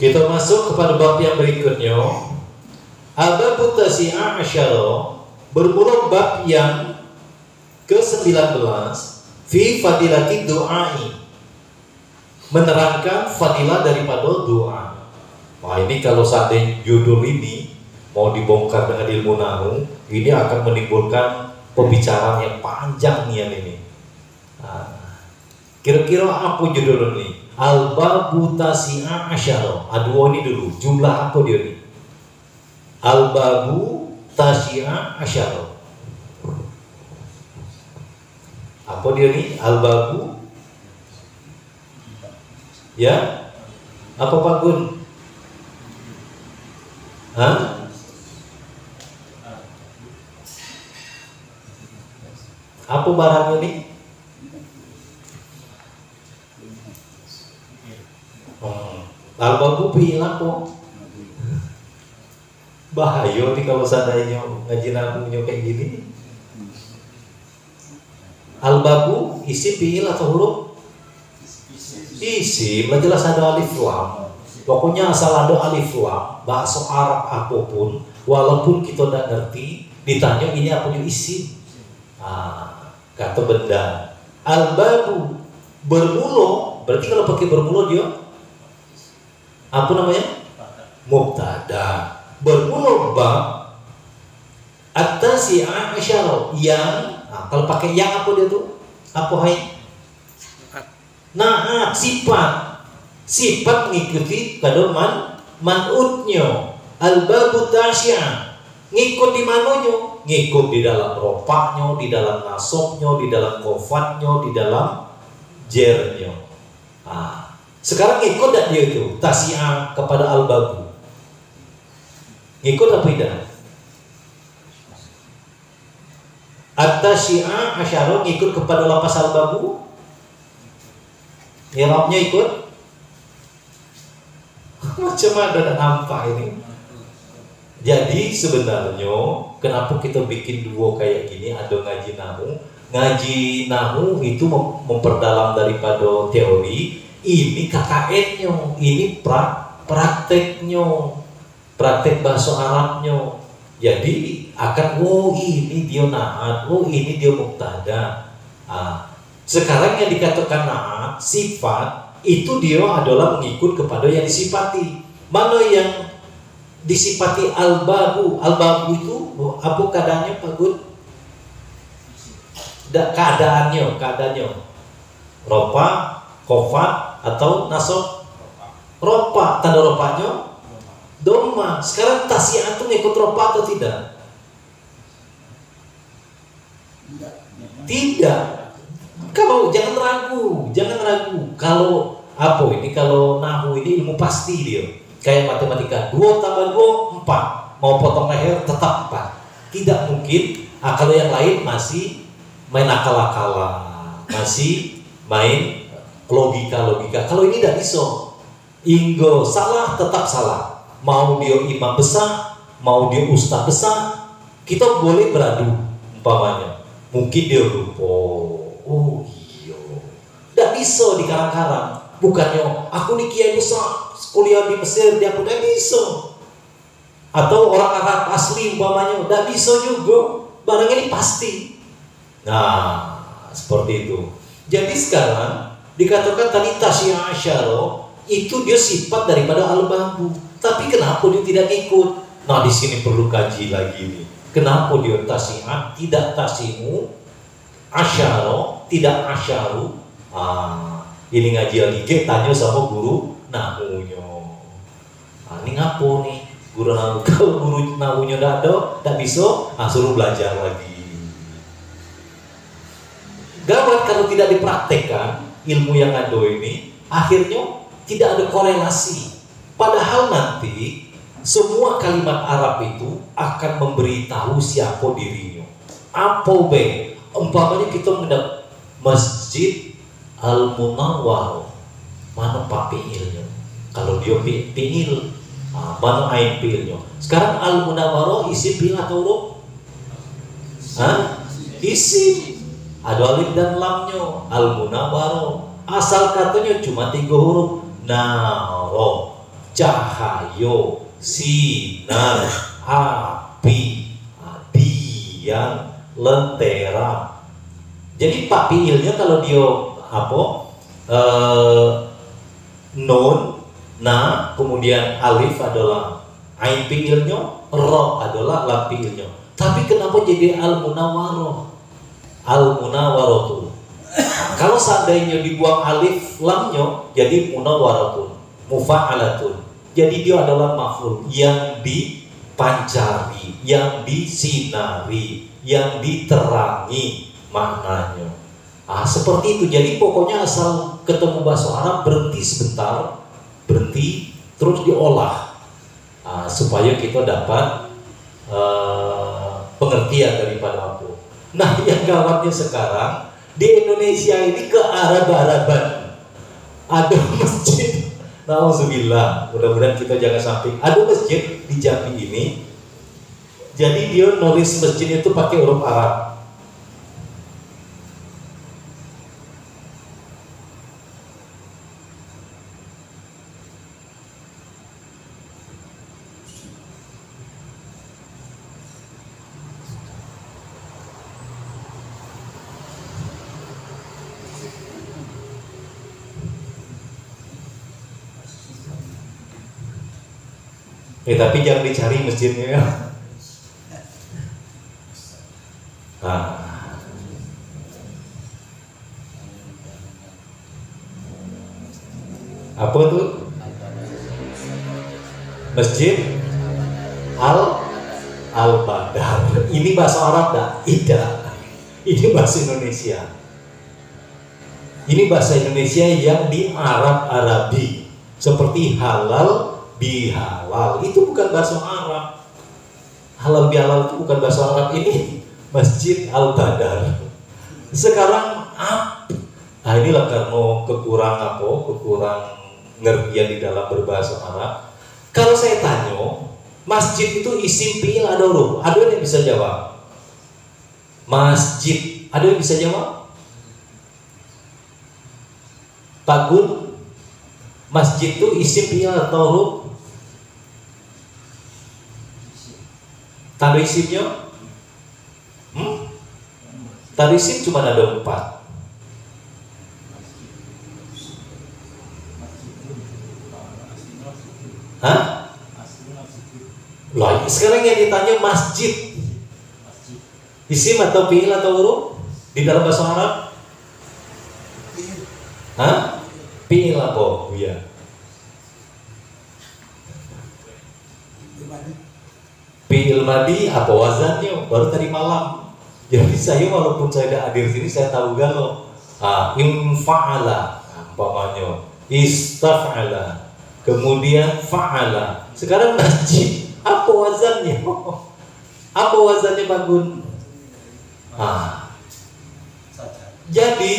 Kita masuk kepada bab yang berikutnya. Al-babu tasi'a asyara, bermula bab yang ke-19 fi fadilati du'ai, menerangkan fadilah daripada doa. Wah, ini kalau seandainya judul ini mau dibongkar dengan ilmu nahu, ini akan menimbulkan pembicaraan yang panjang nih ini. Kira-kira apa judul ini? Al-babu tasi'a asyara. Aduh, ini dulu jumlah apa dia ini? Al-babu tasi'a asyara. Apa dia ini? Al-babu, ya? Apa Pak Gun? Hah? Apa barang ini? Al-babu pilih apa? Bahaya nih kalau seandainya ngaji nahunya kayak gini. Al-babu isi fi'il atau huruf? Isi, jelas ada alif lam. Pokoknya asal ada alif lam, bahasa Arab apapun, walaupun kita tidak ngerti, ditanya ini apa yang isi? Kata benda. Al-babu bermula, berarti kalau pakai bermula dia apa namanya? Mubtada. Bermula bab at-tasi'a asyara, yang kalau pakai yang apa dia tuh? Apa hai? Nah, sifat mengikuti kada man'utnya. Al-babu tasi'a, ngikut di mananya? Ngikut di dalam rofaknya, di dalam nasabnya, di dalam kofatnya, di dalam jernya. Sekarang ngikut tak dia itu tasi'a kepada al-babu? Ngikut apa tidak? At-tasi'a asyara ngikut kepada lapas al-babu? Irabnya ikut? Macam ada nampak ini. Jadi sebenarnya kenapa kita bikin dua kayak gini? Ada ngaji nahu. Ngaji nahu itu memperdalam daripada teori. Ini KKN-nya, ini prakteknya, praktek bahasa Arabnya. Jadi akan, ini dia naat, ini dia mubtada. Sekarang yang dikatakan naat, sifat, itu dia adalah mengikut kepada yang disifati. Mana yang disifati al-babu? Al-babu itu apa keadaannya Pak Gun? Keadaannya. Ropa, kofat, atau nasab? Ropa, tanda ropanya doma. Sekarang tasi'ah itu ngikut ropa atau tidak? Tidak. Kalau jangan ragu. Kalau apa ini? Kalau nahu ini ilmu pasti dia. Kayak matematika. 2 tambah 2 4. Mau potong leher tetap 4. Tidak mungkin. Kalau yang lain masih main akal-akalan, masih main logika. Kalau ini tidak bisa. Inggo salah tetap salah. Mau dia imam besar, mau dia ustaz besar, kita boleh beradu umpamanya. Mungkin dia lupa. Oh iya. Tidak bisa dikarang-karang. Bukannya aku nih kiai besar, kuliah di Mesir, dia aku tidak bisa. Atau orang Arab asli umpamanya, tidak bisa juga. Barang ini pasti. Nah, seperti itu. Jadi sekarang dikatakan tadi tasi'a asyara itu dia sifat daripada al-babu. Tapi kenapa dia tidak ikut? Nah, di sini perlu kaji lagi nih. Kenapa dia tasi'ah tidak tasi'u, asyara tidak asyaru? Ini ngaji lagi, tanya sama guru nahunya. Ini ngapa nih? Guru nahu, kalau guru nahunya tidak ada, tidak bisa, suruh belajar lagi. Gawat kalau tidak dipraktekkan ilmu yang ada ini, akhirnya tidak ada korelasi. Padahal nanti semua kalimat Arab itu akan memberitahu siapa dirinya. Apa be? Umpamanya kita mendapat Masjid Al-Munawwar, mana pak fi'ilnya? Kalau dia fi'il, mana ain fi'ilnya? Sekarang Al-Munawwar isi fi'il atau huruf? Isi. Ada alif dan lamnya. Al-Munawwar. Asal katanya cuma 3 huruf. Naro. cahayo, sinar, api, dian, lentera. Jadi pak fiilnya kalau dia apa? Nun, na, kemudian alif adalah ain fiilnya, ro adalah lam fiilnya. Tapi kenapa jadi al-munawwaroh? Al-munawwarotu. Kalau seandainya dibuang alif lamnya jadi munawwaratun, mufa'alatun. Jadi dia adalah maf'ul yang dipancari, yang disinari, yang diterangi maknanya. Seperti itu. Jadi pokoknya asal ketemu bahasa Arab berhenti sebentar, berhenti terus diolah supaya kita dapat pengertian daripada apa. Nah, yang gawatnya sekarang di Indonesia ini kearab-araban. Ada masjid, nauzubillah, mudah-mudahan kita jangan sampai. Ada masjid di Jambi ini, jadi dia nulis masjid itu pakai huruf Arab. Tapi jangan dicari masjidnya ya. Apa tuh? Masjid Al-Badar. Ini bahasa Arab tak? Tidak. Ini bahasa Indonesia. Ini bahasa Indonesia yang di Arab-Arabi. Seperti halal bihalal, itu bukan bahasa Arab. Halal bihalal itu bukan bahasa Arab. Ini Masjid Al-Badar. Sekarang inilah karena kekurangan ngertian di dalam berbahasa Arab. Kalau saya tanya, masjid itu isim fi'il ada huruf? Ada yang bisa jawab? Masjid, ada yang bisa jawab? Pak Gun, masjid itu isim fi'il atau huruf? Tanda isimnya? Tanda isim cuma ada 4. Hah? Loh, sekarang yang ditanya masjid, isim atau fi'il atau huruf di dalam bahasa Arab? Hah? Fi'il apa? Iya. Fi'il madi apa wazannya? Baru tadi malam. Jadi saya walaupun saya tidak hadir sini saya tahu galau. Infa'ala umpamanya, istaf'ala, kemudian fa'ala. Sekarang masjid apa wazannya? Apa wazannya Pak Gun? Jadi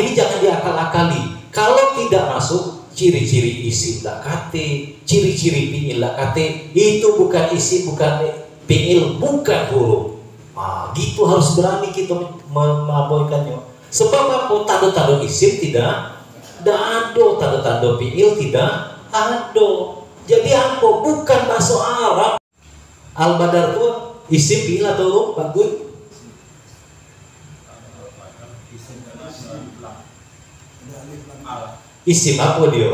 ini jangan diakal-akali. Kalau tidak masuk ciri-ciri isim lakate, ciri-ciri fi'il lakate, itu bukan isim, bukan fi'il, bukan huruf. Gitu harus berani kita mengabaikannya. Sebab apa? Tanda-tanda isim tidak ada, tanda-tanda fi'il tidak ada. Jadi apa? Bukan bahasa Arab. Al-Badar itu isim fi'il atau huruf, Pak Gun? Isim apa dia?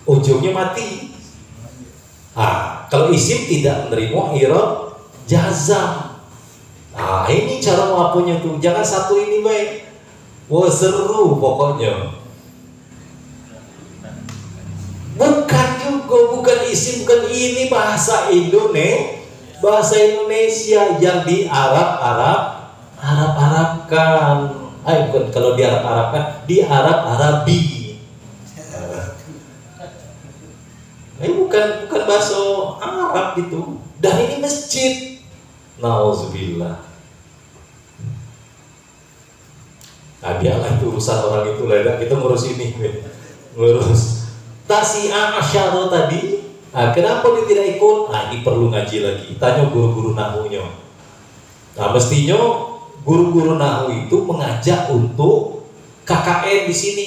Ujungnya mati. Kalau isim tidak menerima i'rab jazam. Ini cara ngapunya tuh. Jangan satu ini baik. Wah seru pokoknya. Bukan juga, bukan isim, bukan ini bahasa Indonesia. Bahasa Indonesia yang di Arab-Arabkan. Bukan, kalau di Arab-Arabkan, di Arab-Arabi. Ini bukan bahasa Arab itu. Dan ini masjid. Nauzubillah. Biarlah itu urusan orang itu lah. Kita ngurus ini, ngurus tasi'ah asyara tadi. Kenapa dia tidak ikut? Ini perlu ngaji lagi. Tanya guru-guru nahwunya. Mestinya guru-guru nahwu itu mengajak untuk KKN di sini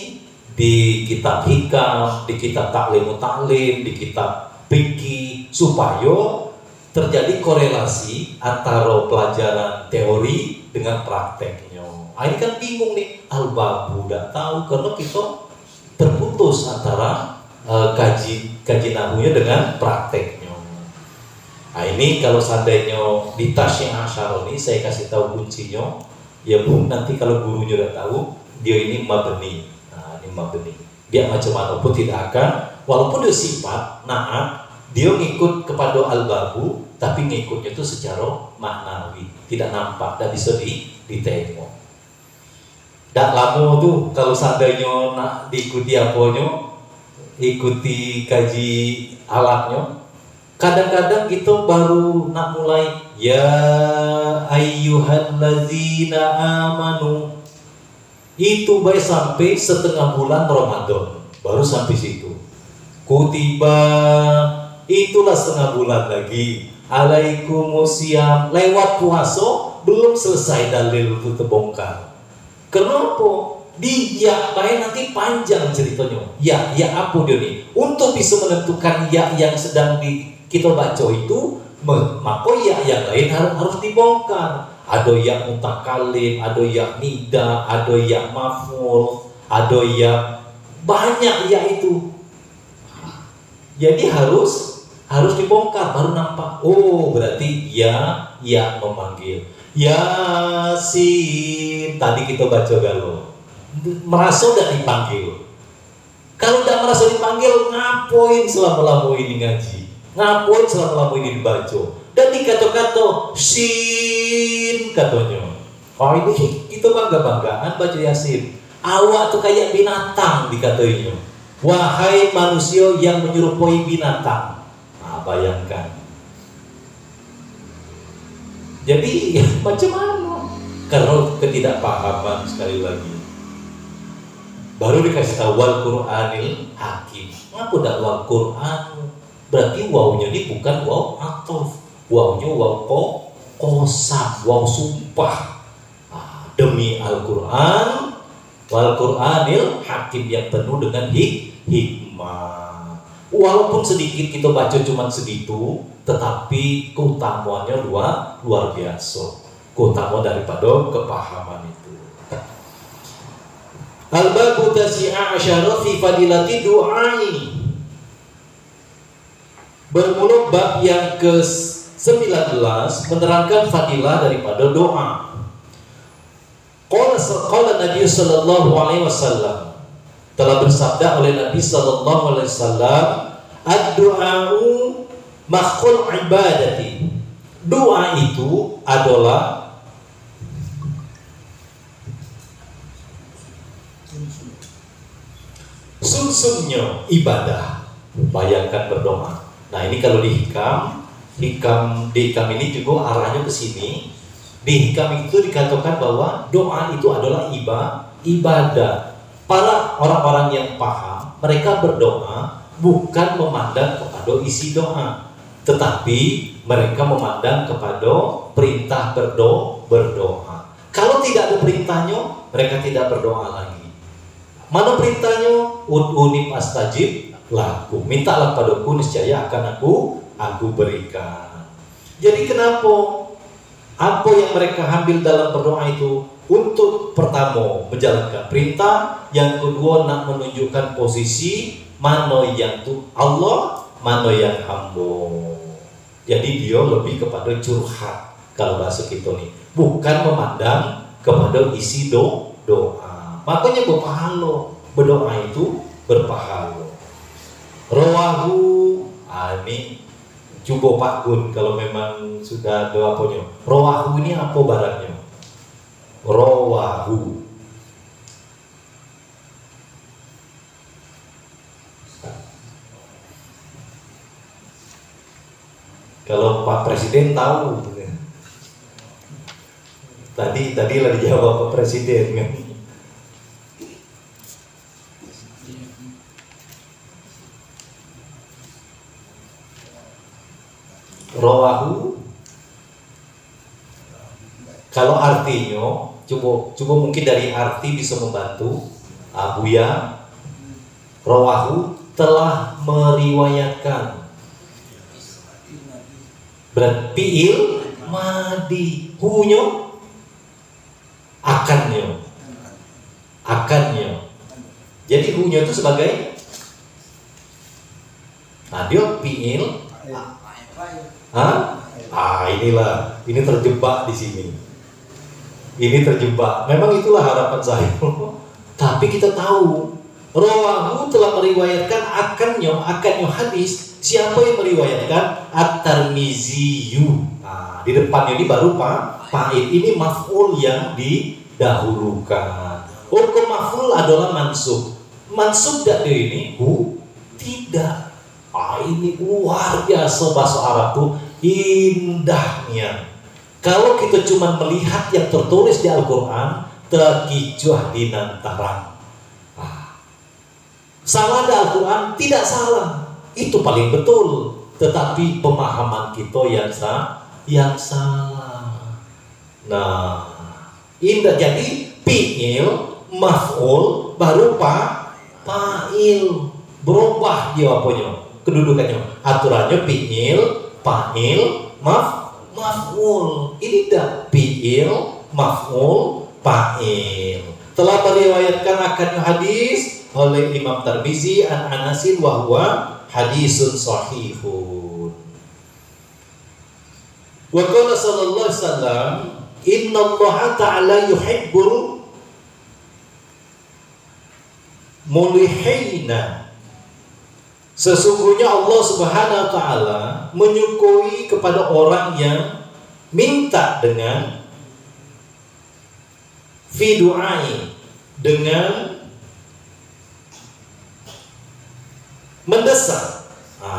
di kitab hikam, di kitab taklimut taklim, di kitab fikih, supaya terjadi korelasi antara pelajaran teori dengan prakteknya. Ini kan bingung nih, Al-Babu tidak tahu karena kita terputus antara kaji nahunya dengan prakteknya. Nah ini kalau seandainya di Tasya Asyar ini saya kasih tahu kuncinya, ya Bu, nanti kalau gurunya udah tahu dia ini mabni. Nah ini mabni, dia macam mana pun tidak akan, walaupun dia sifat naat, dia ngikut kepada Al-Babu, tapi ngikutnya itu secara maknawi, tidak nampak, tidak bisa ditengok. Tak lama tuh kalau seandainya nak diikuti apanya, ikuti kaji alatnya, kadang-kadang kita baru nak mulai ya ayyuhallazina amanu, itu baik sampai setengah bulan Ramadan, baru sampai situ. Kutiba, itulah setengah bulan lagi. Alaikumusiyam, lewat puasa belum selesai dalil itu terbongkar. Kenapa? Dia baik nanti panjang ceritanya. Ya apa dia nih? Untuk bisa menentukan ya yang sedang kita baca itu, maka ya yang lain harus dibongkar. Ada yang mutakalim, ada yang nida, ada yang maf'ul, ada yang banyak ya itu. Jadi harus dibongkar baru nampak. Oh berarti ya memanggil. Yasin tadi kita baca galau. Merasa udah dipanggil. Kalau udah merasa dipanggil, ngapain selama-lama ini ngaji? Ngapain selama-lama ini dibaca? Dan dikata-kata sin katanya. Oh ini kita bangga-banggaan baca Yasin. Awak tuh kayak binatang dikatanya. Wahai manusia yang menyerupai binatang. Nah, bayangkan. Jadi macam mana? Karena ketidakpahaman sekali lagi. Baru dikasih tahu wal Qur'anil hakim. Apa dak wal Qur'an? Berarti wawnya ini bukan waw atof. Wawnya waw qasam, waw sumpah. Nah, demi Al-Qur'an, wal Qur'anil hakim yang penuh dengan hikmah. Walaupun sedikit kita baca cuma segitu, tetapi keutamaannya luar biasa. Keutamaan daripada kepahaman itu. Al-babu tasi'a asyara fi fadilati du'ai. Bermula bab yang ke-19 menerangkan fadilah daripada doa. Qala Nabi sallallahu alaihi wasallam, telah bersabda oleh Nabi sallallahu alaihi wasallam, ad-du'a'u makhul ibadati. Doa itu adalah sumsumnya ibadah. Bayangkan berdoa. Nah ini kalau di hikam ini juga arahnya ke sini. Di hikam itu dikatakan bahwa doa itu adalah ibadah. Para orang-orang yang paham, mereka berdoa bukan memandang kepada isi doa, tetapi mereka memandang kepada perintah berdoa. Kalau tidak ada perintahnya, mereka tidak berdoa lagi. Mana perintahnya? Ud'uni astajib lakum. Mintalah padaku, niscaya akan aku berikan. Jadi kenapa? Apa yang mereka ambil dalam berdoa itu? Untuk pertama menjalankan perintah, yang kedua nak menunjukkan posisi mana yang tuh Allah, mana yang hamba. Jadi dia lebih kepada curhat kalau bahasa kita nih, bukan memandang kepada isi doa. Makanya berpahala, berdoa itu berpahala. Rawahu, ini coba Pak Gun kalau memang sudah ada apanya. Rawahu ini apa barangnya? Rawahu. Kalau Pak Presiden tahu, tadi lah dijawab Pak Presiden kan. Rawahu. Kalau artinya, coba mungkin dari arti bisa membantu Buya. Rawahu telah meriwayatkan. Berarti fi'il madi, hunyo akannya. Jadi hunyo itu sebagai dia fi'il. Inilah, ini terjebak di sini. Ini terjebak. Memang itulah harapan saya. Tapi kita tahu rawahu telah meriwayatkan akannya hadis. Siapa yang meriwayatkan? At-Tirmiziyu. Di depannya ini baru fa'il. Ini maf'ul yang didahulukan. Hukum maf'ul adalah mansub. Mansub tidak ini tidak. Ini luar biasa bahasa Arab tuh indahnya. Kalau kita cuma melihat yang tertulis di Al-Quran, terkicuah di nantarang. Salah di Al-Quran tidak salah, itu paling betul. Tetapi pemahaman kita yang salah. Nah, indah. Jadi fi'il maf'ul baru fa'il, berubah dia apanya, kedudukannya, aturannya fi'il, fa'il, maf'ul. Ini dah fi'il, maf'ul, fa'il. Telah meriwayatkan akan hadis oleh Imam Tirmizi an Anasin wa huwa hadisun sahihun. Wa qala sallallahu alaihi wasallam, inna Allah ta'ala yuhibbul mulihina. Sesungguhnya Allah Subhanahu wa taala menyukui kepada orang yang minta dengan fi du'ai, dengan mendesak.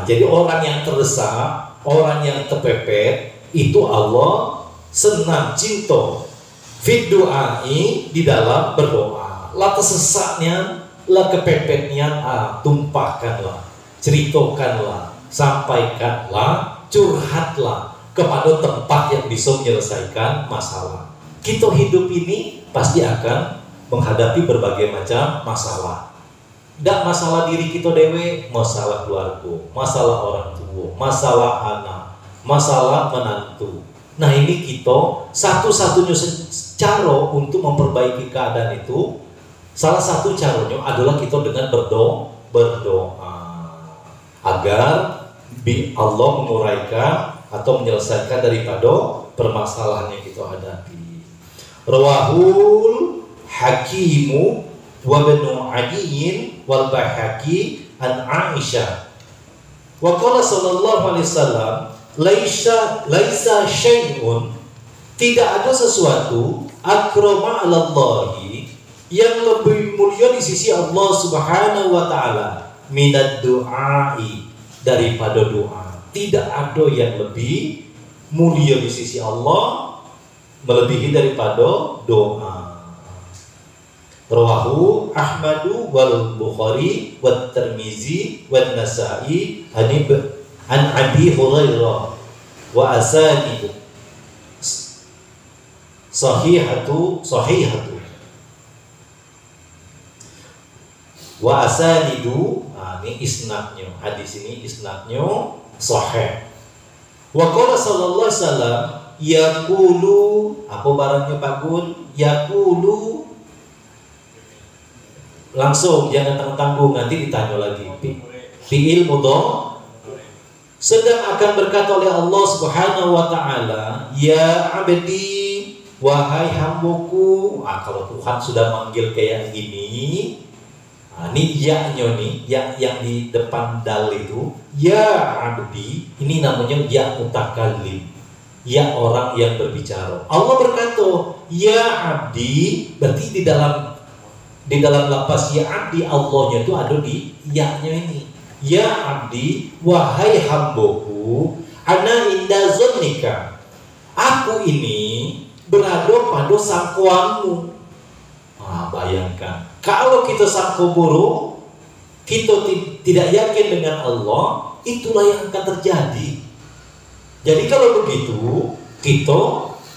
Jadi orang yang terdesak, orang yang terpepet, itu Allah senang, cinta. Fi du'ai, di dalam berdoa. Lah tersesaknya, lah kepepetnya, tumpahkanlah, ceritakanlah, sampaikanlah, curhatlah kepada tempat yang bisa menyelesaikan masalah. Kita hidup ini pasti akan menghadapi berbagai macam masalah. Tidak masalah diri kita dewe, masalah keluarga, masalah orang tua, masalah anak, masalah menantu. Nah ini kita satu-satunya cara untuk memperbaiki keadaan itu, salah satu caranya adalah kita dengan berdoa agar Allah menguraikan atau menyelesaikan daripada permasalahan yang kita hadapi. Rawahul Hakimu wa Ibnu Adiyin wal Baihaqi an Aisyah. Wa qala sallallahu alaihi wasallam, laisa syai'un, tidak ada sesuatu akrama 'alallahi, yang lebih mulia di sisi Allah Subhanahu wa taala, minad du'ai, daripada doa. Tidak ada yang lebih mulia di sisi Allah melebihi daripada doa. Rawahu Ahmadu wal Bukhari wat Tirmizi wan Nasa'i an Abi Hurairah wa asanidu sahihatu wa asanidu. Ini isnadnya, hadis ini isnadnya sahih. Wa qala sallallahu alaihi wasallam, yaqulu, apa barangnya Pak Gun? Yaqulu, langsung jangan tanggung-tanggung, nanti ditanya lagi. Fi'il mudhari, sedang akan berkata oleh Allah Subhanahu wa taala, ya abdi, wahai hambaku. Kalau Tuhan sudah manggil kayak gini, ini ya-nya nih, ya yang di depan dal itu, ya abdi, ini namanya ya mutakallim, ya orang yang berbicara. Allah berkata, ya abdi, berarti di dalam lapas ya abdi, Allahnya itu ada di ya-nya ini. Ya abdi, wahai hambaku, ana inda zonnika, aku ini berada pada sangkuanmu. Bayangkan, kalau kita sangka buruk, kita tidak yakin dengan Allah, itulah yang akan terjadi. Jadi kalau begitu,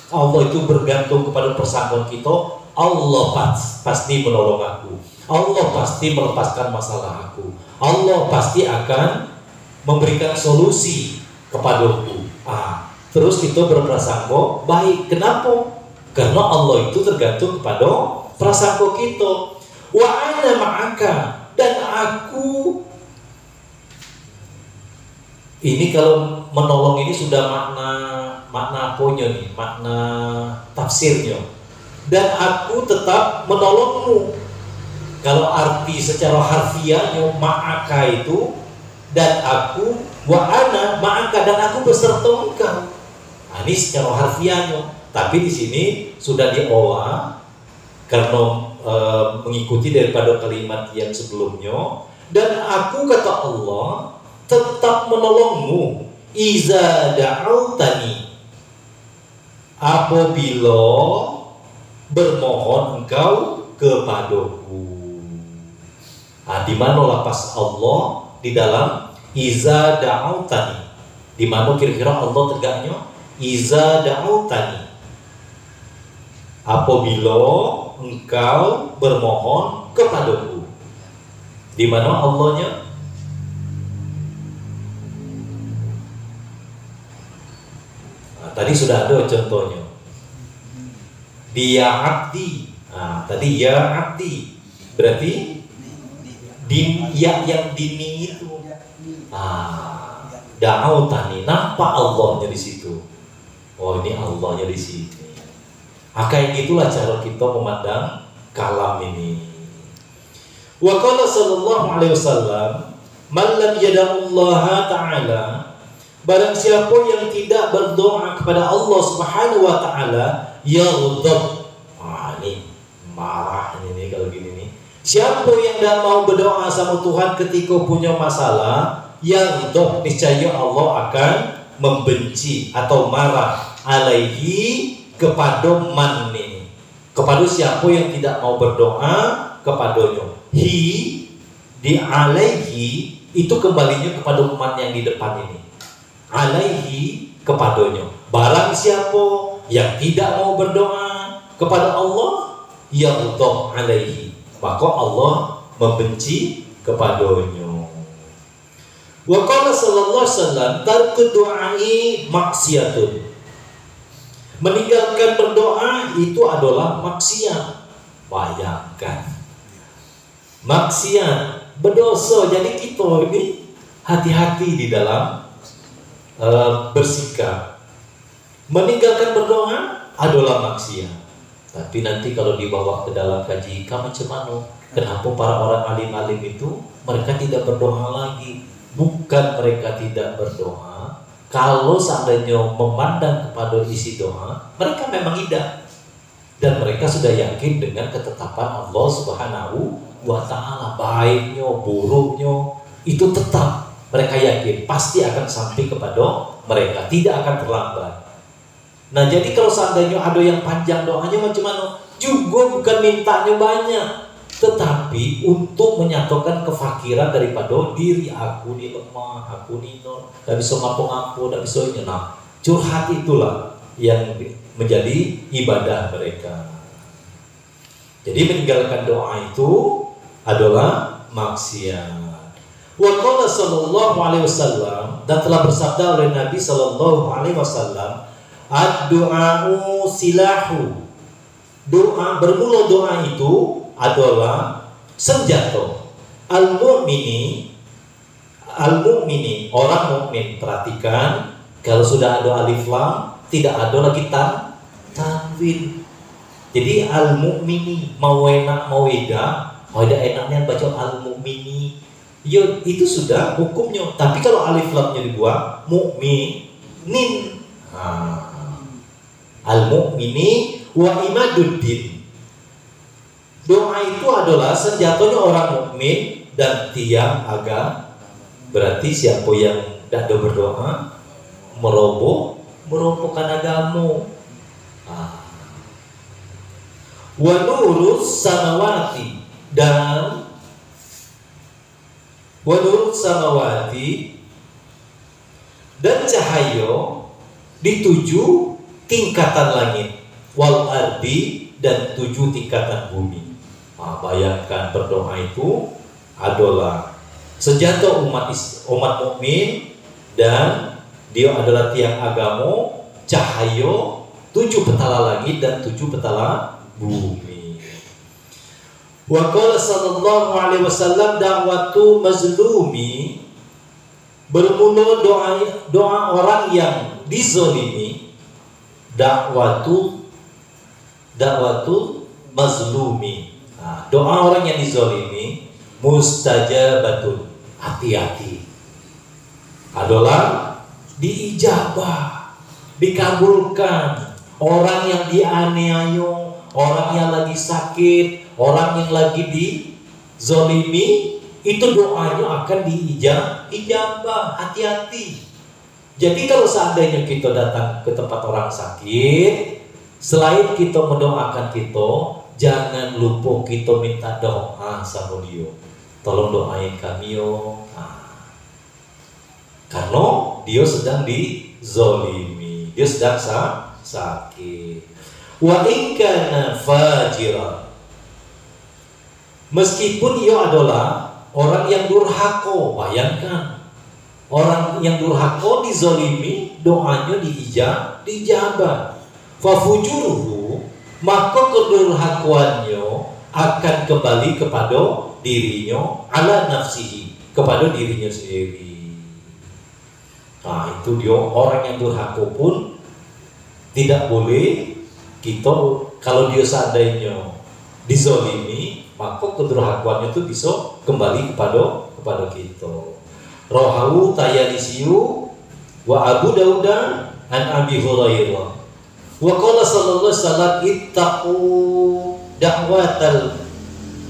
Allah itu bergantung kepada persangkaan kita, Allah pasti menolong aku. Allah pasti melepaskan masalah aku. Allah pasti akan memberikan solusi kepadaku. Terus kita berprasangka baik. Kenapa? Karena Allah itu tergantung kepada prasangka kita. Wa ana ma'aka, dan aku. Ini kalau menolong ini sudah makna apanya nih, makna tafsirnya. Dan aku tetap menolongmu. Kalau arti secara harfiahnya ma'aka itu, dan aku, wa ana ma'aka, dan aku beserta engkau. Ini secara harfiahnya. Tapi di sini sudah diolah karena mengikuti daripada kalimat yang sebelumnya. Dan aku, kata Allah, tetap menolongmu iza da'autani, apabila bermohon engkau kepadaku. Di mana lapas Allah di dalam iza da'autani? Di mana kira-kira Allah tegaknya? Iza da'autani, apabila engkau bermohon kepadaku. Di mana Allahnya? Tadi sudah ada contohnya. Dia abdi. Tadi ya abdi. Berarti yang dini itu. Da'autani, nampak Allahnya di situ. Oh, ini Allahnya di sini. Kayak gitulah cara kita memandang kalam ini. Wa qala sallallahu alaihi wasallam, man lam yada'ullaha ta'ala, barang siapa yang tidak berdoa kepada Allah Subhanahu wa taala, yaghdab. Ini marah ini kalau gini nih. Siapa yang tidak mau berdoa sama Tuhan ketika punya masalah, yaghdab, niscaya Allah akan membenci atau marah alaihi, kepada man ini. Kepada siapa yang tidak mau berdoa kepadanya. Di alaihi itu kembalinya kepada man yang di depan ini. Alaihi, kepadanya. Barang siapa yang tidak mau berdoa kepada Allah, yaghdab alaihi, maka Allah membenci kepadanya. Wa qala sallallahu alaihi wasallam, tarku du'ai maksiatun, meninggalkan berdoa itu adalah maksiat. Bayangkan, maksiat, berdosa. Jadi kita ini hati-hati di dalam bersikap. Meninggalkan berdoa adalah maksiat. Tapi nanti kalau dibawa ke dalam kaji, macam mana? Kenapa para orang alim-alim itu mereka tidak berdoa lagi? Bukan mereka tidak berdoa. Kalau seandainya memandang kepada isi doa, mereka memang tidak. Dan mereka sudah yakin dengan ketetapan Allah Subhanahu wa ta'ala. Baiknya, buruknya, itu tetap mereka yakin pasti akan sampai kepada mereka, tidak akan terlambat. Nah, jadi kalau seandainya ada yang panjang doanya macam mana, juga bukan mintanya banyak, tetapi untuk menyatakan kefakiran daripada diri. Aku ni lemah, aku ni tak bisa ngapo-ngapo, tak bisa nyenang. Curhat itulah yang menjadi ibadah mereka. Jadi meninggalkan doa itu adalah maksiat. Wa qala sallallahu alaihi wasallam, dan telah bersabda oleh Nabi sallallahu alaihi wasallam, ad-du'a'u silahu, doa, bermula doa itu adalah senjata. Al-mu'mini, orang mukmin. Perhatikan, kalau sudah ada alif lam, tidak ada lagi tanwin. Jadi al-mu'mini, mau enak mau enak, enaknya baca al-mu'mini. Ya, itu sudah hukumnya. Tapi kalau alif lamnya dibuang, mu'minin. Al-mu'mini wa imaduddin. Doa itu adalah senjatanya orang mukmin dan tiang agama. Berarti siapa yang tidak berdoa, merobohkan agama. Wa nurus samawati, dan wa nurus samawati, dan cahaya dituju tingkatan langit, wal ardi, dan 7 tingkatan bumi. Nah, bayangkan berdoa itu adalah senjata umat mukmin, dan dia adalah tiang agama, cahaya 7 petala langit dan 7 petala bumi. Wa qala sallallahu alaihi wasallam da'watu mazlumi, bermula doa orang yang dizalimi, da'watu mazlumi. Nah, doa orang yang dizalimi mustajabatun, hati-hati, adalah diijabah, dikabulkan. Orang yang dianiaya, orang yang lagi sakit, orang yang lagi dizalimi, itu doanya akan diijabah. Hati-hati. Jadi kalau seandainya kita datang ke tempat orang sakit, selain kita mendoakan kita, jangan lupa kita minta doa sama dia. Tolong doain kami yo. Karena dia sedang dizalimi, dia sedang sakit. Wa in kana fajiran, meskipun ia adalah orang yang durhaka. Bayangkan, orang yang durhaka dizalimi, doanya diijabah. Fafujuruhu, maka kedurhakuannya akan kembali kepada dirinya, ala nafsihi, kepada dirinya sendiri. Nah, itu dia orang yang durhaka pun tidak boleh kita, kalau dia seandainya dizalimi, maka kedurhakuannya itu bisa kembali kepada kita. Rawahu Tayalisiyu wa Abu Dawud an Abi Hurairah. Wa qala sallallahu alaihi wasallam ittaqu da'watal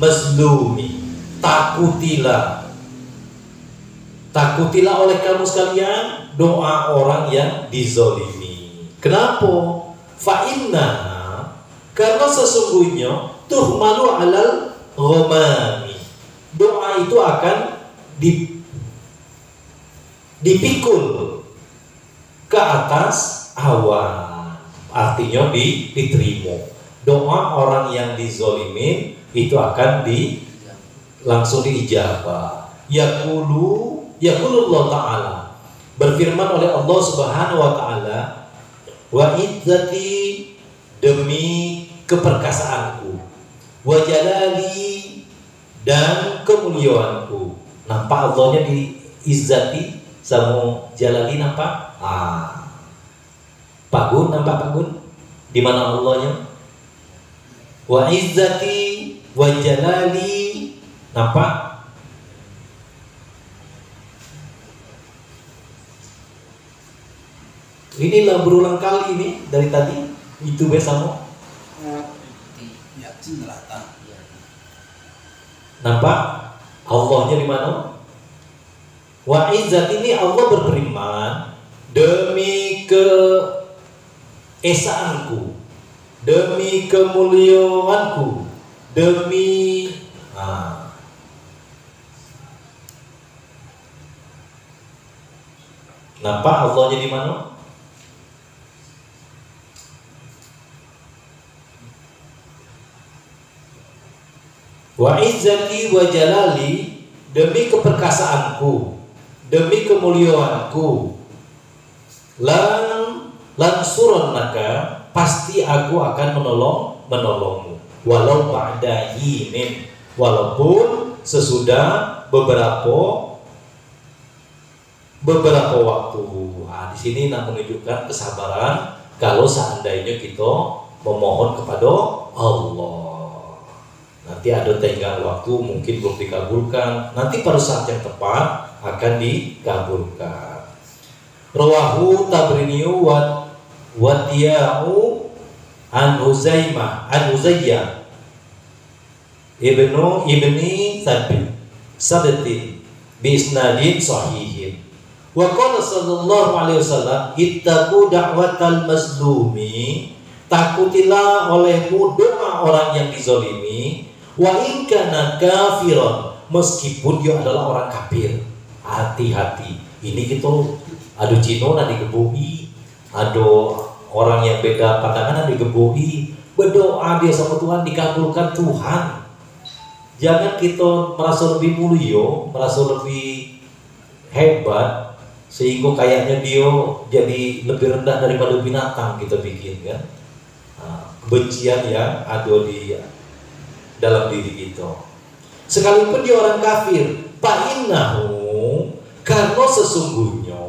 mazlumi, takutilah oleh kamu sekalian doa orang yang dizalimi. Kenapa? Fa inna, karena sesungguhnya tuhmalu alal ghamami, doa itu akan dipikul ke atas awan, artinya diterima. Doa orang yang dizalimin itu akan langsung diijabah. Yaqulullah ta'ala, berfirman oleh Allah Subhanahu wa ta'ala, wa izzati, demi keperkasaanku, wa jalali, dan kemuliaanku. Nampak Allahnya di izzati sama jalali, nampak? Pak Gun, nampak Pak Gun? Di mana Allahnya? Wa izzati wa jalali, nampak? Inilah berulang kali ini dari tadi. Itu bersama. Nampak? Allahnya di mana? Wa izzat, ini Allah berfirman, demi keesaanku, demi kemuliaanku, demi nampak Allahnya di mana? Wa izzati wa jalali, demi keperkasaanku, demi kemuliaanku, lan surannaka, pasti aku akan menolongmu, walau ba'da hinin, walaupun sesudah beberapa waktu. Di sini nak menunjukkan kesabaran kalau seandainya kita memohon kepada Allah. Nanti ada tenggang waktu, mungkin belum dikabulkan, nanti pada saat yang tepat akan dikabulkan. Rawahu Tabriniyu wa Diya'u an Huzayyah ibni Sabatin bi isnadin sahihin. Wa qala sallallahu alaihi wasallam ittaqu da'watal mazlumi, takutilah olehmu doa orang yang dizalimi, wa in kana kafiran, meskipun dia adalah orang kafir. Hati-hati. Ini kita Cina digebuhi, ada orang yang beda pandangan digebuhi, Berdoa dia sama Tuhan, dikabulkan Tuhan. Jangan kita merasa lebih mulia, merasa lebih hebat, sehingga kayaknya dia jadi lebih rendah daripada binatang kita bikin kan. Kebencian yang ada di dalam diri kita. Sekalipun dia orang kafir, fa'innahu, karena sesungguhnya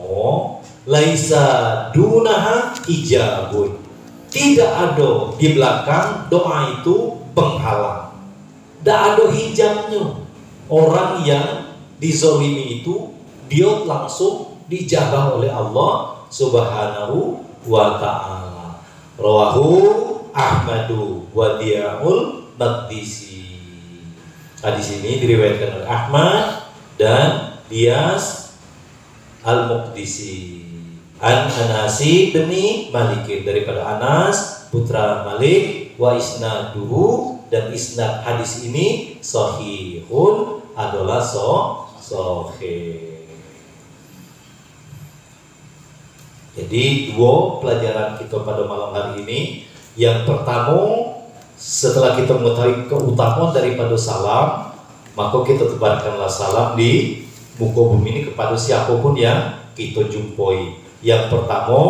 laisa dunaha hijabun. Tidak ada di belakang doa itu penghalang. Tidak ada hijabnya. Orang yang dizolimi itu dia langsung dijaga oleh Allah Subhanahu wa ta'ala. Rawahu Ahmadu wa Diya'ul Maqdisi. Hadis ini diriwayatkan oleh Ahmad dan Diyas Al-Muqdisi. An Anasi demi Malikin, daripada Anas putra Malik, wa isnaduhu, dan isnad hadis ini sahihun, adalah sahih. Jadi dua pelajaran kita pada malam hari ini. Yang pertama, setelah kita mengetahui keutamaan daripada salam, maka kita tebarkanlah salam di muka bumi ini kepada siapapun yang kita jumpai. Yang pertama,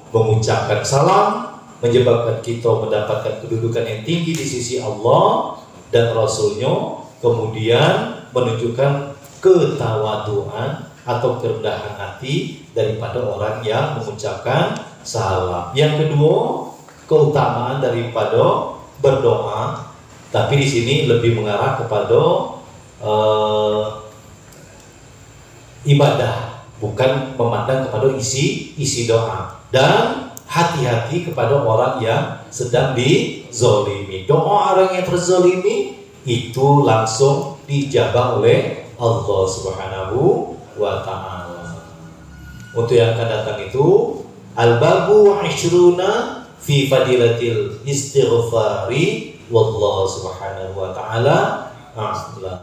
mengucapkan salam menyebabkan kita mendapatkan kedudukan yang tinggi di sisi Allah dan Rasulnya. Kemudian menunjukkan ketawaduan atau kerendahan hati daripada orang yang mengucapkan salam. Yang kedua, keutamaan daripada berdoa, tapi di sini lebih mengarah kepada ibadah, bukan memandang kepada isi doa. Dan hati-hati kepada orang yang sedang dizolimi. Doa orang yang terzolimi itu langsung dijabah oleh Allah Subhanahu wa ta'ala. Untuk yang akan datang itu al-babu ashruna fi fadilatil istighfari, wallahu subhanahu wa ta'ala a'lam.